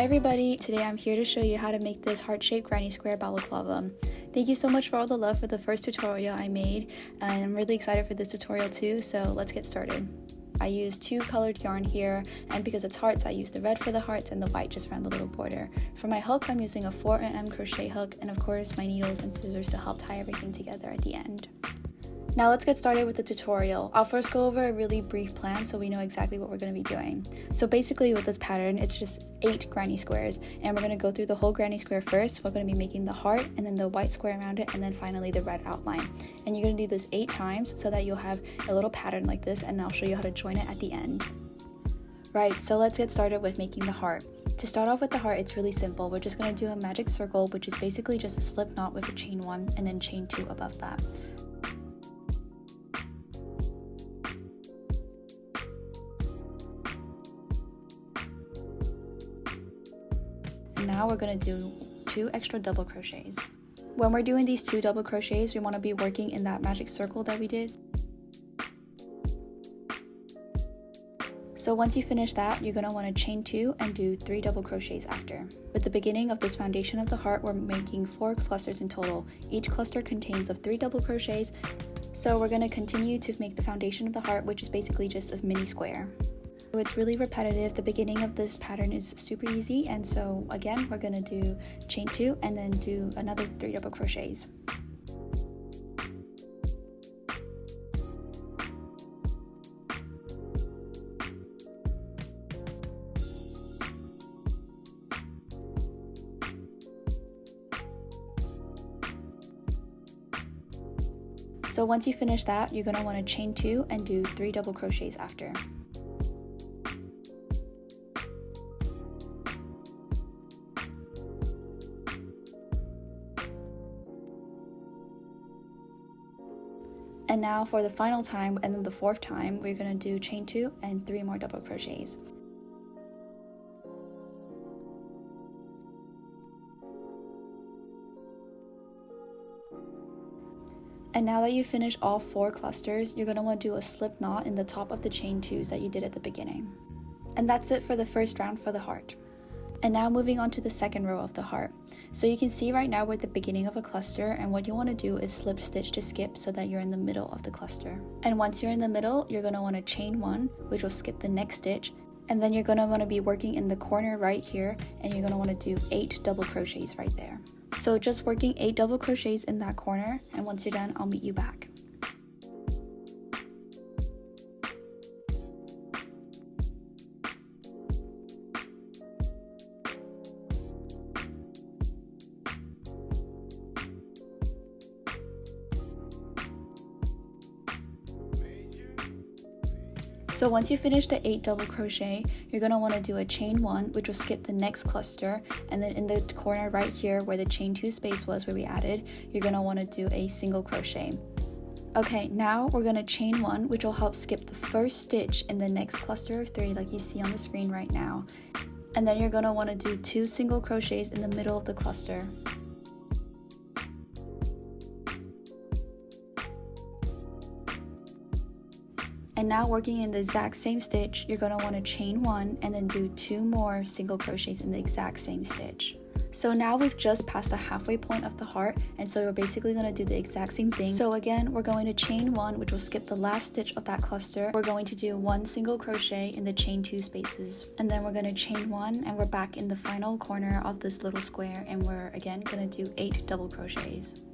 everybody, today I'm here to show you how to make this heart-shaped granny square balaclava. Thank you so much for all the love for the first tutorial I made, and I'm really excited for this tutorial too, so let's get started. I used two colored yarn here, and because it's hearts I used the red for the hearts and the white just around the little border. For my hook I'm using a 4mm crochet hook and of course my needles and scissors to help tie everything together at the end. Now let's get started with the tutorial. I'll first go over a really brief plan so we know exactly what we're going to be doing. So basically with this pattern, it's just 8 granny squares, and we're going to go through the whole granny square first. We're going to be making the heart and then the white square around it and then finally the red outline. And you're going to do this 8 times so that you'll have a little pattern like this, and I'll show you how to join it at the end. Right, so let's get started with making the heart. To start off with the heart, it's really simple. We're just going to do a magic circle, which is basically just a slip knot with a chain 1 and then chain 2 above that. Now we're going to do 2 extra double crochets. When we're doing these 2 double crochets, we want to be working in that magic circle that we did. So once you finish that, you're going to want to chain 2 and do 3 double crochets after. With the beginning of this foundation of the heart, we're making 4 clusters in total. Each cluster contains of 3 double crochets. So we're going to continue to make the foundation of the heart, which is basically just a mini square. So it's really repetitive. The beginning of this pattern is super easy, and so again we're going to do chain 2 and then do another 3 double crochets. So once you finish that, you're going to want to chain 2 and do 3 double crochets after. And now for the final time and then the 4th time, we're going to do chain 2 and 3 more double crochets. And now that you finish all 4 clusters, you're going to want to do a slip knot in the top of the chain 2s that you did at the beginning. And that's it for the first round for the heart. And now moving on to the second row of the heart. So you can see right now we're at the beginning of a cluster, and what you want to do is slip stitch to skip so that you're in the middle of the cluster. And once you're in the middle, you're going to want to chain 1, which will skip the next stitch, and then you're going to want to be working in the corner right here, and you're going to want to do 8 double crochets right there. So just working 8 double crochets in that corner, and once you're done, I'll meet you back. So once you finish the 8 double crochet, you're going to want to do a chain 1, which will skip the next cluster, and then in the corner right here where the chain 2 space was where we added, you're going to want to do a single crochet. Okay, now we're going to chain 1, which will help skip the first stitch in the next cluster of 3 like you see on the screen right now. And then you're going to want to do 2 single crochets in the middle of the cluster. And now working in the exact same stitch, you're going to want to chain 1 and then do 2 more single crochets in the exact same stitch. So now we've just passed the halfway point of the heart, and so we're basically going to do the exact same thing. So again, we're going to chain 1, which will skip the last stitch of that cluster. We're going to do 1 single crochet in the chain 2 spaces, and then we're going to chain 1, and we're back in the final corner of this little square, and we're again going to do 8 double crochets.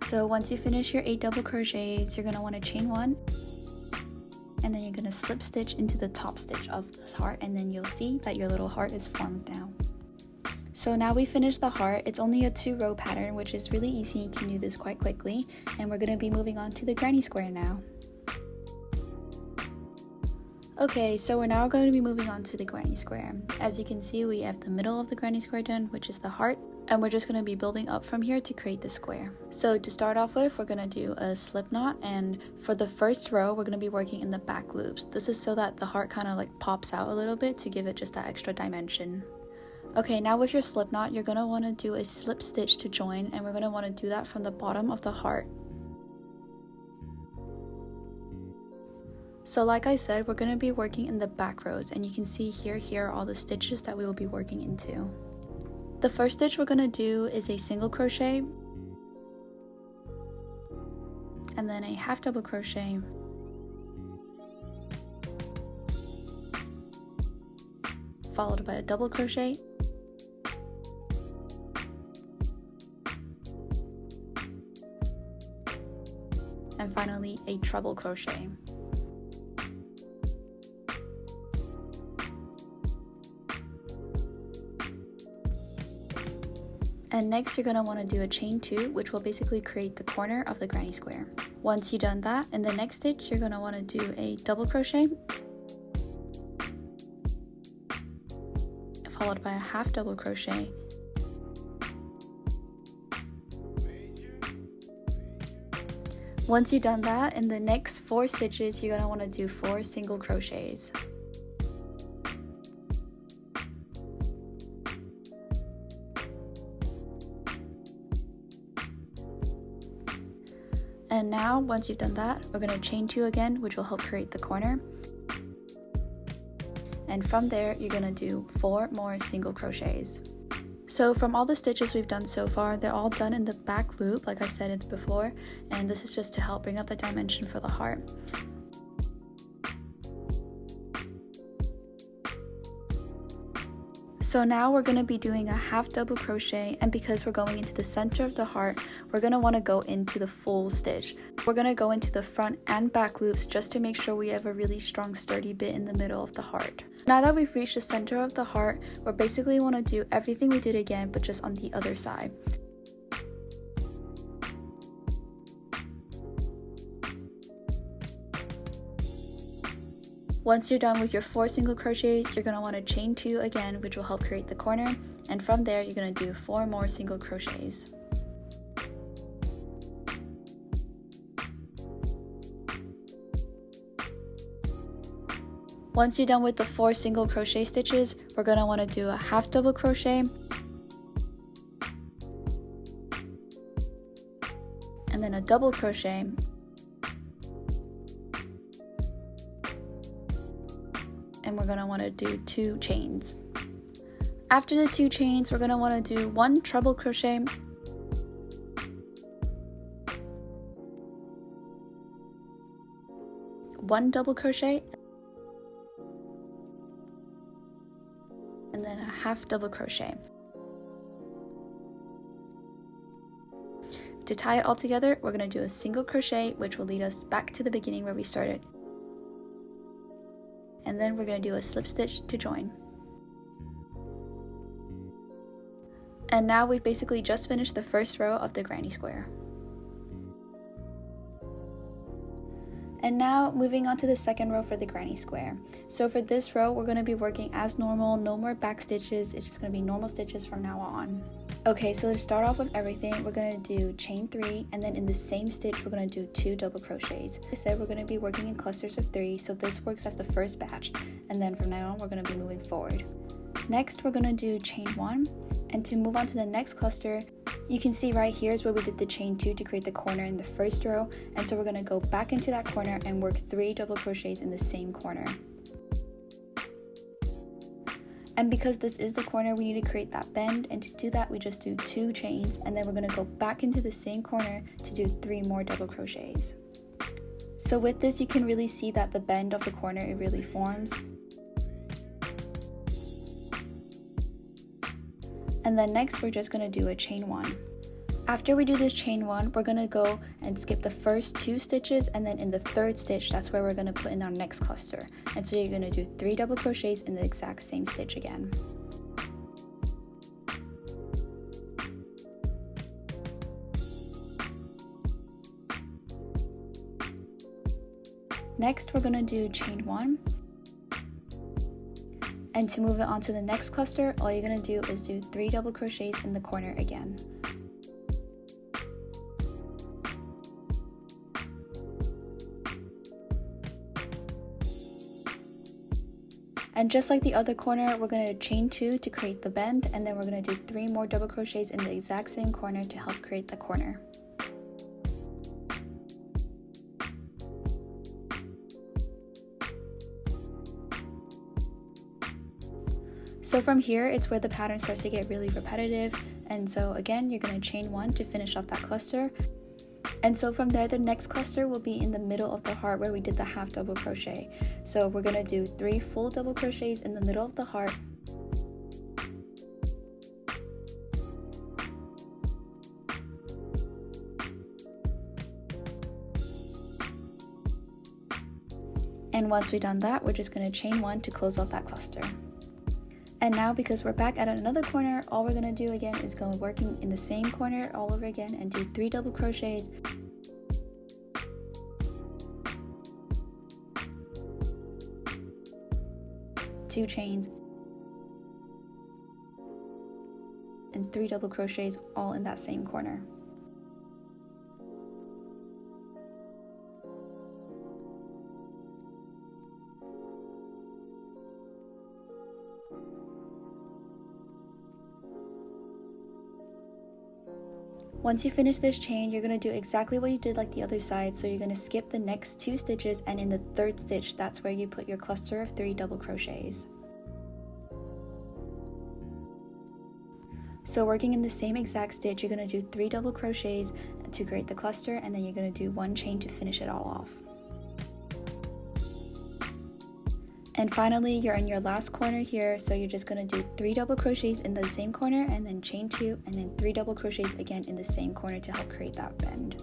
So once you finish your 8 double crochets, you're going to want to chain 1, and then you're going to slip stitch into the top stitch of this heart, and then you'll see that your little heart is formed now. So now we finished the heart. It's only a 2-row pattern, which is really easy. You can do this quite quickly, and we're going to be moving on to the granny square now. Okay, so we're now going to be moving on to the granny square. As you can see, we have the middle of the granny square done, which is the heart. And we're just going to be building up from here to create the square. So to start off with, we're going to do a slip knot, and for the first row we're going to be working in the back loops. This is so that the heart kind of like pops out a little bit to give it just that extra dimension. Okay, now with your slip knot, you're going to want to do a slip stitch to join, and we're going to want to do that from the bottom of the heart. So like I said, we're going to be working in the back rows, and you can see here are all the stitches that we will be working into. The first stitch we're going to do is a single crochet, and then a half double crochet, followed by a double crochet, and finally a treble crochet. And next you're going to want to do a chain 2, which will basically create the corner of the granny square. Once you've done that, in the next stitch you're going to want to do a double crochet, followed by a half double crochet, once you've done that, in the next 4 stitches you're going to want to do 4 single crochets. And now, once you've done that, we're going to chain 2 again, which will help create the corner. And from there, you're going to do 4 more single crochets. So from all the stitches we've done so far, they're all done in the back loop, like I said it before, and this is just to help bring up the dimension for the heart. So now we're going to be doing a half double crochet, and because we're going into the center of the heart, we're going to want to go into the full stitch. We're going to go into the front and back loops just to make sure we have a really strong sturdy bit in the middle of the heart. Now that we've reached the center of the heart, we basically want to do everything we did again, but just on the other side. Once you're done with your 4 single crochets, you're going to want to chain 2 again, which will help create the corner, and from there you're going to do 4 more single crochets. Once you're done with the 4 single crochet stitches, we're going to want to do a half double crochet, and then a double crochet, and we're going to want to do 2 chains. After the 2 chains, we're going to want to do 1 treble crochet, 1 double crochet, and then a half double crochet. To tie it all together, we're going to do a single crochet, which will lead us back to the beginning where we started. And then we're going to do a slip stitch to join. And now we've basically just finished the first row of the granny square. And now moving on to the second row for the granny square. So for this row, we're going to be working as normal, no more back stitches, it's just going to be normal stitches from now on. Okay, so to start off with everything, we're going to do chain 3, and then in the same stitch we're going to do 2 double crochets. Like I said, we're going to be working in clusters of 3, so this works as the first batch, and then from now on we're going to be moving forward. Next, we're going to do chain 1, and to move on to the next cluster, you can see right here is where we did the chain 2 to create the corner in the first row, and so we're going to go back into that corner and work 3 double crochets in the same corner. And because this is the corner, we need to create that bend, and to do that we just do 2 chains, and then we're going to go back into the same corner to do 3 more double crochets. So with this, you can really see that the bend of the corner, it really forms. And then next we're just going to do a chain 1. After we do this chain 1, we're going to go and skip the first 2 stitches, and then in the third stitch, that's where we're going to put in our next cluster. And so you're going to do 3 double crochets in the exact same stitch again. Next, we're going to do chain 1. And to move it on to the next cluster, all you're going to do is do 3 double crochets in the corner again. And just like the other corner, we're going to chain 2 to create the bend, and then we're going to do 3 more double crochets in the exact same corner to help create the corner. So from here, it's where the pattern starts to get really repetitive, and so again, you're going to chain 1 to finish off that cluster. And so from there, the next cluster will be in the middle of the heart where we did the half double crochet. So we're going to do 3 full double crochets in the middle of the heart. And once we've done that, we're just going to chain 1 to close off that cluster. And now, because we're back at another corner, all we're going to do again is go working in the same corner all over again and do 3 double crochets, two chains, and 3 double crochets all in that same corner. Once you finish this chain, you're going to do exactly what you did like the other side, so you're going to skip the next 2 stitches, and in the 3rd stitch, that's where you put your cluster of 3 double crochets. So working in the same exact stitch, you're going to do 3 double crochets to create the cluster, and then you're going to do 1 chain to finish it all off. And finally, you're in your last corner here, so you're just going to do 3 double crochets in the same corner, and then chain 2, and then 3 double crochets again in the same corner to help create that bend.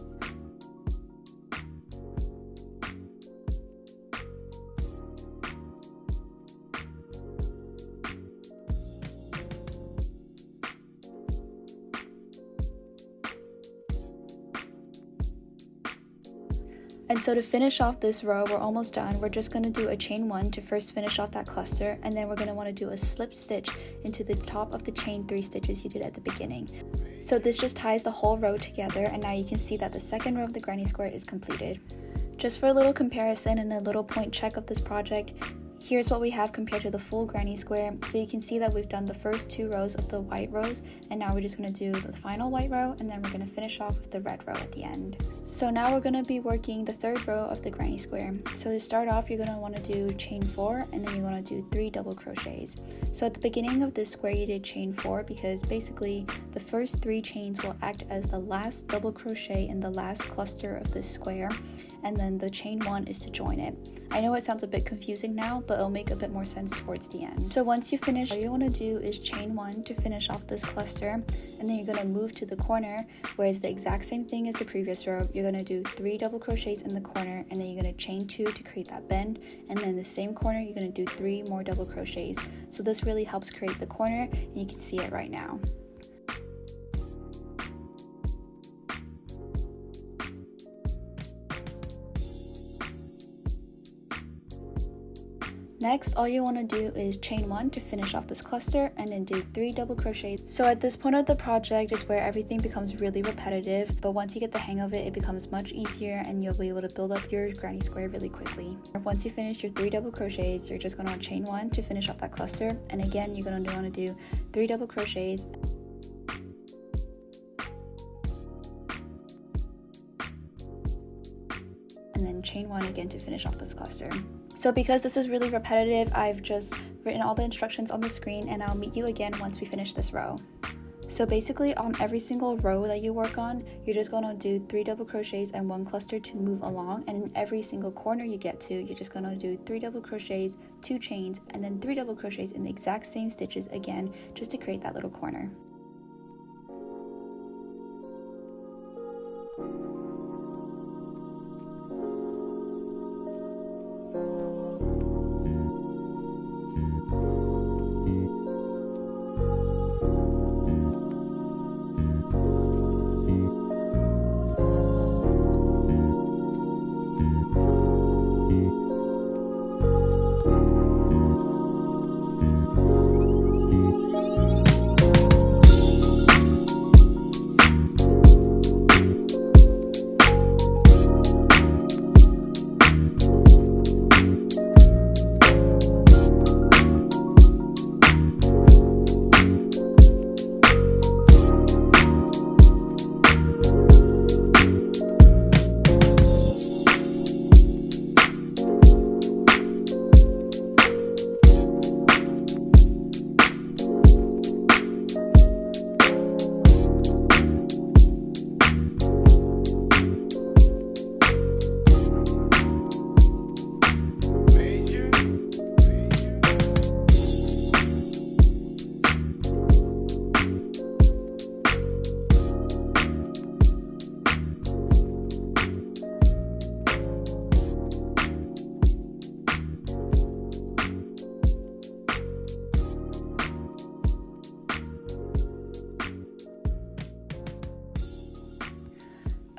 And so to finish off this row, we're almost done. We're just going to do a chain 1 to first finish off that cluster, and then we're going to want to do a slip stitch into the top of the chain 3 stitches you did at the beginning. So this just ties the whole row together, and now you can see that the second row of the granny square is completed. Just for a little comparison and a little point check of this project, here's what we have compared to the full granny square. So you can see that we've done the first 2 rows of the white rows, and now we're just going to do the final white row, and then we're going to finish off with the red row at the end. So now we're going to be working the 3rd row of the granny square. So to start off, you're going to want to do chain 4, and then you're going to do 3 double crochets. So at the beginning of this square, you did chain 4 because basically the first 3 chains will act as the last double crochet in the last cluster of this square, and then the chain 1 is to join it. I know it sounds a bit confusing now, but it'll make a bit more sense towards the end. So once you finish, all you want to do is chain 1 to finish off this cluster, and then you're going to move to the corner where it's the exact same thing as the previous row. You're going to do 3 double crochets in the corner, and then you're going to chain 2 to create that bend, and then in the same corner you're going to do 3 more double crochets. So this really helps create the corner, and you can see it right now. Next, all you want to do is chain 1 to finish off this cluster, and then do 3 double crochets. So at this point of the project is where everything becomes really repetitive, but once you get the hang of it, it becomes much easier and you'll be able to build up your granny square really quickly. Once you finish your 3 double crochets, you're just going to chain 1 to finish off that cluster, and again you're going to want to do 3 double crochets. And then chain 1 again to finish off this cluster. So because this is really repetitive, I've just written all the instructions on the screen, and I'll meet you again once we finish this row. So basically on every single row that you work on, you're just going to do 3 double crochets and 1 cluster to move along, and in every single corner you get to, you're just going to do 3 double crochets, 2 chains, and then 3 double crochets in the exact same stitches again, just to create that little corner.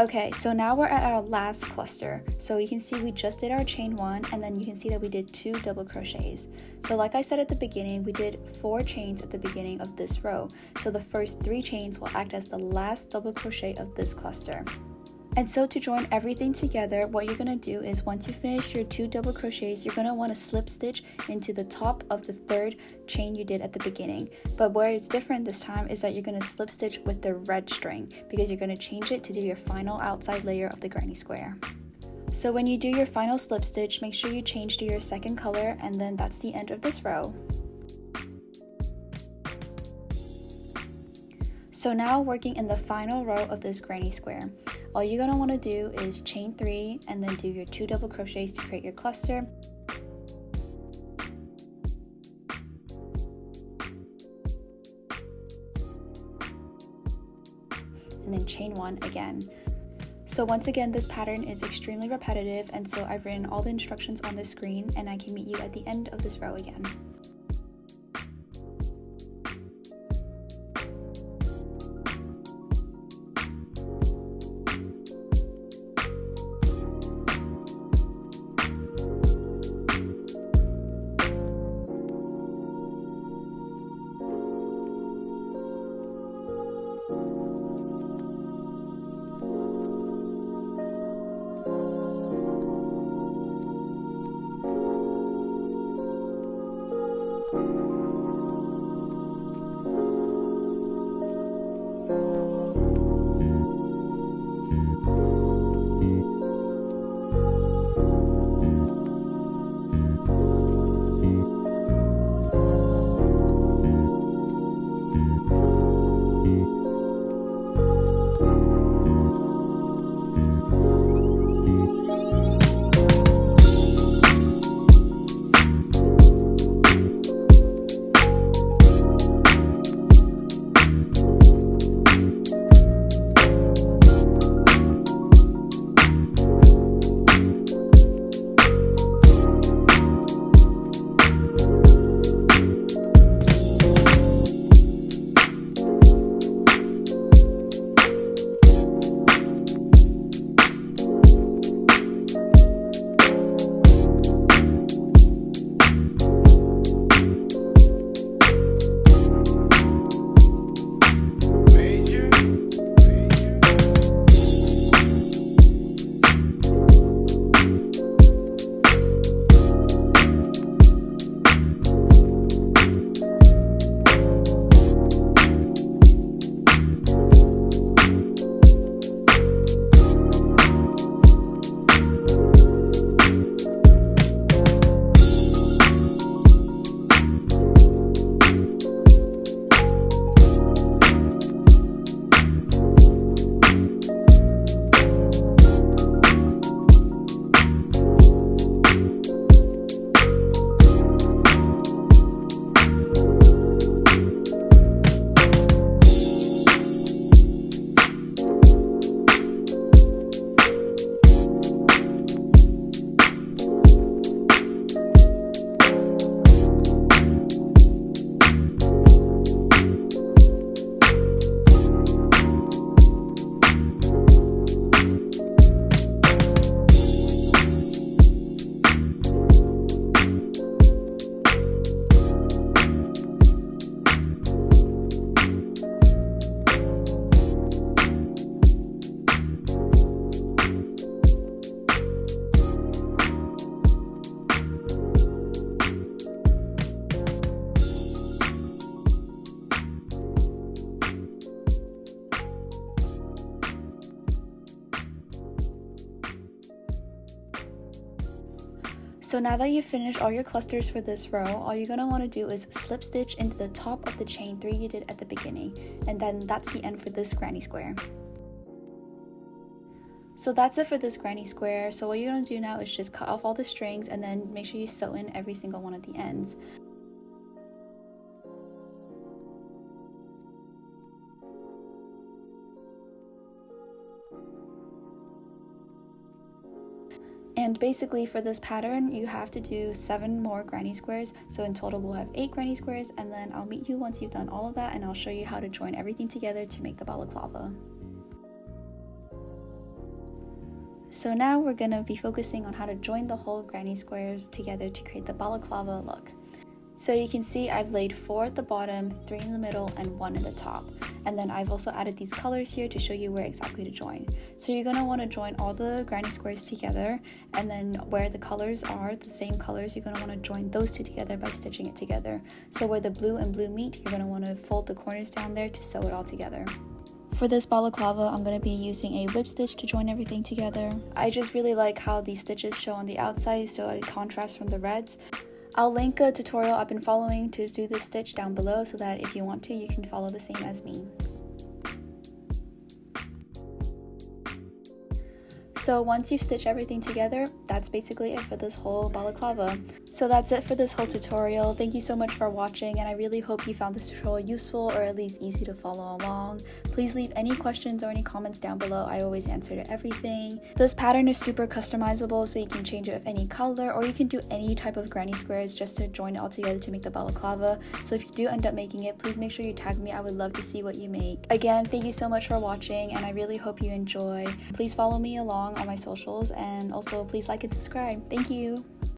Okay, so now we're at our last cluster. So you can see we just did our chain 1, and then you can see that we did 2 double crochets. So like I said at the beginning, we did 4 chains at the beginning of this row. So the first 3 chains will act as the last double crochet of this cluster. And so to join everything together, what you're going to do is once you finish your 2 double crochets, you're going to want to slip stitch into the top of the 3rd chain you did at the beginning. But where it's different this time is that you're going to slip stitch with the red string, because you're going to change it to do your final outside layer of the granny square. So when you do your final slip stitch, make sure you change to your 2nd color, and then that's the end of this row. So now working in the final row of this granny square, all you're going to want to do is chain 3 and then do your 2 double crochets to create your cluster. And then chain 1 again. So once again, this pattern is extremely repetitive, and so I've written all the instructions on the screen, and I can meet you at the end of this row again. So now that you've finished all your clusters for this row, all you're going to want to do is slip stitch into the top of the chain 3 you did at the beginning, and then that's the end for this granny square. So that's it for this granny square. So what you're going to do now is just cut off all the strings and then make sure you sew in every single one of the ends. And basically for this pattern, you have to do 7 more granny squares. So in total, we'll have 8 granny squares, and then I'll meet you once you've done all of that, and I'll show you how to join everything together to make the balaclava. So now we're going to be focusing on how to join the whole granny squares together to create the balaclava look. So you can see I've laid 4 at the bottom, 3 in the middle, and 1 in the top. And then I've also added these colors here to show you where exactly to join. So you're going to want to join all the granny squares together, and then where the colors are the same colors, you're going to want to join those two together by stitching it together. So where the blue and blue meet, you're going to want to fold the corners down there to sew it all together. For this balaclava, I'm going to be using a whip stitch to join everything together. I just really like how these stitches show on the outside, so it contrasts from the reds. I'll link a tutorial I've been following to do this stitch down below so that if you want to, you can follow the same as me. So once you've stitched everything together, that's basically it for this whole balaclava. So that's it for this whole tutorial. Thank you so much for watching, and I really hope you found this tutorial useful or at least easy to follow along. Please leave any questions or any comments down below. I always answer to everything. This pattern is super customizable, so you can change it with any color, or you can do any type of granny squares just to join it all together to make the balaclava. So if you do end up making it, please make sure you tag me. I would love to see what you make. Again, thank you so much for watching, and I really hope you enjoy. Please follow me along on my socials, and also please like and subscribe. Thank you.